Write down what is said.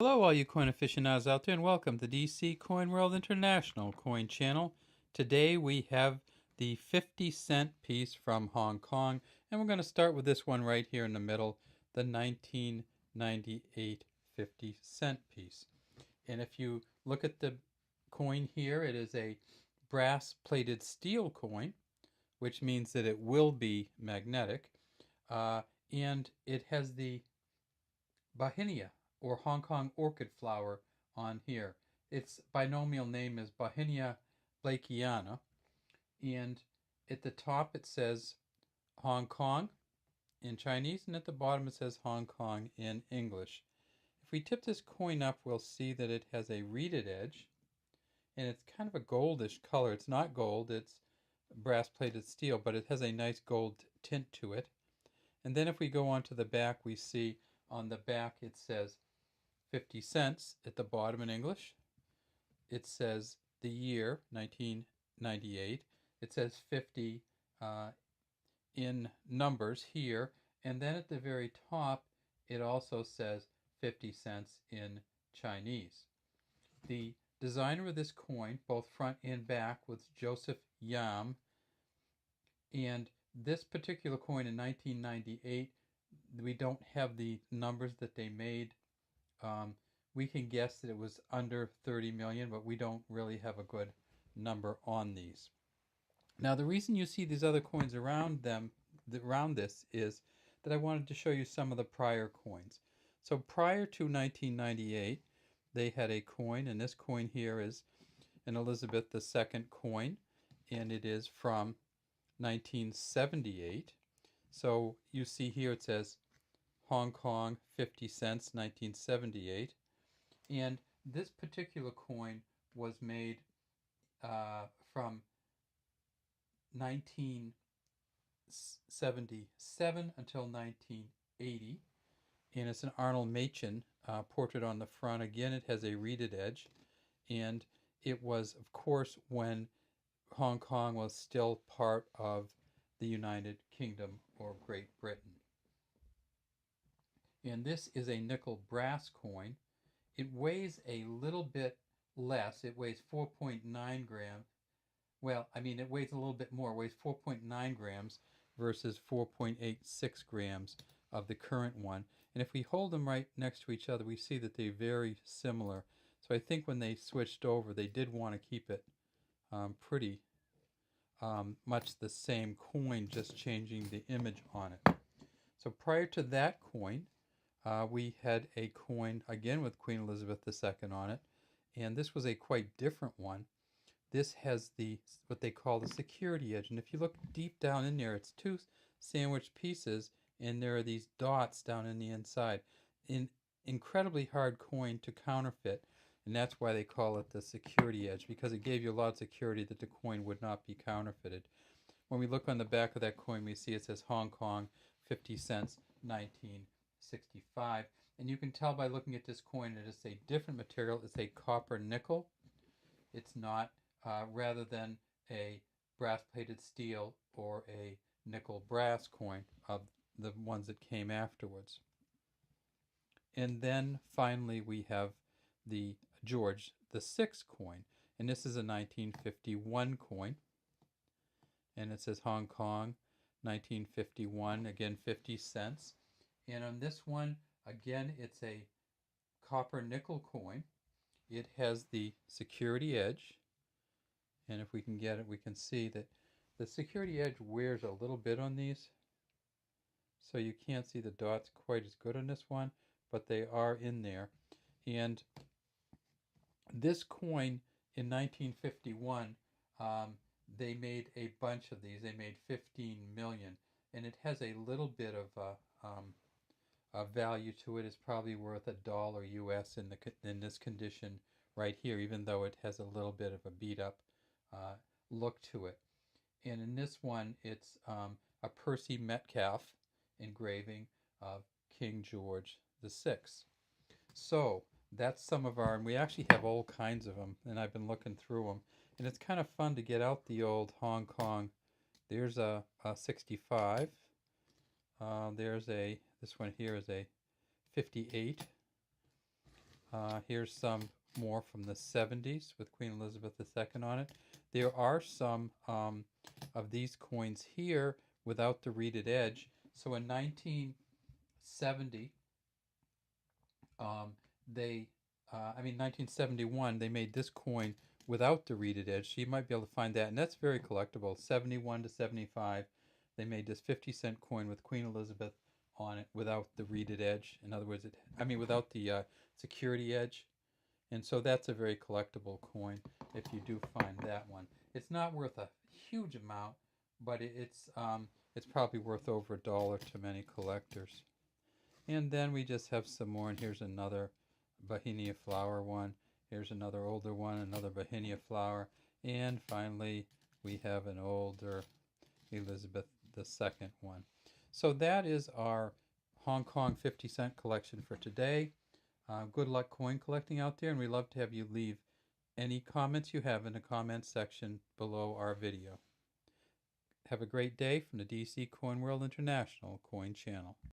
Hello, all you coin aficionados out there, and welcome to DC Coin World International Coin Channel. Today we have the 50-cent piece from Hong Kong, and we're going to start with this one right here in the middle, the 1998 50-cent piece. And if you look at the coin here, it is a brass-plated steel coin, which means that it will be magnetic, and it has the Bauhinia, or Hong Kong orchid flower, on here. Its binomial name is Bauhinia blakeiana, and at the top it says Hong Kong in Chinese, and at the bottom it says Hong Kong in English. If we tip this coin up, we'll see that it has a reeded edge, and it's kind of a goldish color. It's not gold, it's brass-plated steel, but it has a nice gold tint to it. And then if we go on to the back, we see on the back it says 50 cents at the bottom in English. It says the year, 1998. It says 50 in numbers here. And then at the very top, it also says 50 cents in Chinese. The designer of this coin, both front and back, was Joseph Yam. And this particular coin in 1998, we don't have the numbers that they made. We can guess that it was under 30 million, but we don't really have a good number on these. Now, the reason you see these other coins around this is that I wanted to show you some of the prior coins. So prior to 1998, they had a coin, and this coin here is an Elizabeth II coin, and it is from 1978. So you see here it says Hong Kong 50 cents 1978, and this particular coin was made from 1977 until 1980, and it's an Arnold Machen portrait on the front. Again, it has a reeded edge, and it was, of course, when Hong Kong was still part of the United Kingdom or Great Britain. And this is a nickel brass coin. It weighs a little bit less. It weighs 4.9 grams. Well, I mean, it weighs a little bit more. It weighs 4.9 grams versus 4.86 grams of the current one. And if we hold them right next to each other, we see that they're very similar. So I think when they switched over, they did want to keep it pretty much the same coin, just changing the image on it. So prior to that coin, we had a coin, again with Queen Elizabeth II on it, and this was a quite different one. This has what they call the security edge, and if you look deep down in there, it's two sandwiched pieces, and there are these dots down in the inside. An incredibly hard coin to counterfeit, and that's why they call it the security edge, because it gave you a lot of security that the coin would not be counterfeited. When we look on the back of that coin, we see it says Hong Kong 50 cents 1965, and you can tell by looking at this coin it is a different material. It's a copper nickel. It's not rather than a brass-plated steel or a nickel brass coin of the ones that came afterwards. And then finally we have the George VI coin, and this is a 1951 coin, and it says Hong Kong 1951, again 50 cents. And on this one, again, it's a copper nickel coin. It has the security edge, and if we can get it, we can see that the security edge wears a little bit on these, so you can't see the dots quite as good on this one, but they are in there. And this coin in 1951, they made a bunch of these. They made 15 million, and it has a little bit of value to it. It's probably worth $1 US in this condition right here, even though it has a little bit of a beat up look to it. And in this one, it's a Percy Metcalfe engraving of King George VI. So that's some of our, and we actually have all kinds of them, and I've been looking through them, and it's kind of fun to get out the old Hong Kong. There's a 65. This one here is a 58. Here's some more from the 70s with Queen Elizabeth II on it. There are some of these coins here without the reeded edge. So in 1970, they, 1971, they made this coin without the reeded edge. So you might be able to find that, and that's very collectible. 71 to 75, they made this 50-cent coin with Queen Elizabeth on it without the reeded edge. In other words, without the security edge. And so that's a very collectible coin if you do find that one. It's not worth a huge amount, but it's probably worth over $1 to many collectors. And then we just have some more, and here's another Bohemia flower one. Here's another older one, another Bohemia flower. And finally, we have an older Elizabeth II one. So that is our Hong Kong 50-cent collection for today. Good luck coin collecting out there, and we'd love to have you leave any comments you have in the comments section below our video. Have a great day from the DC Coin World International Coin Channel.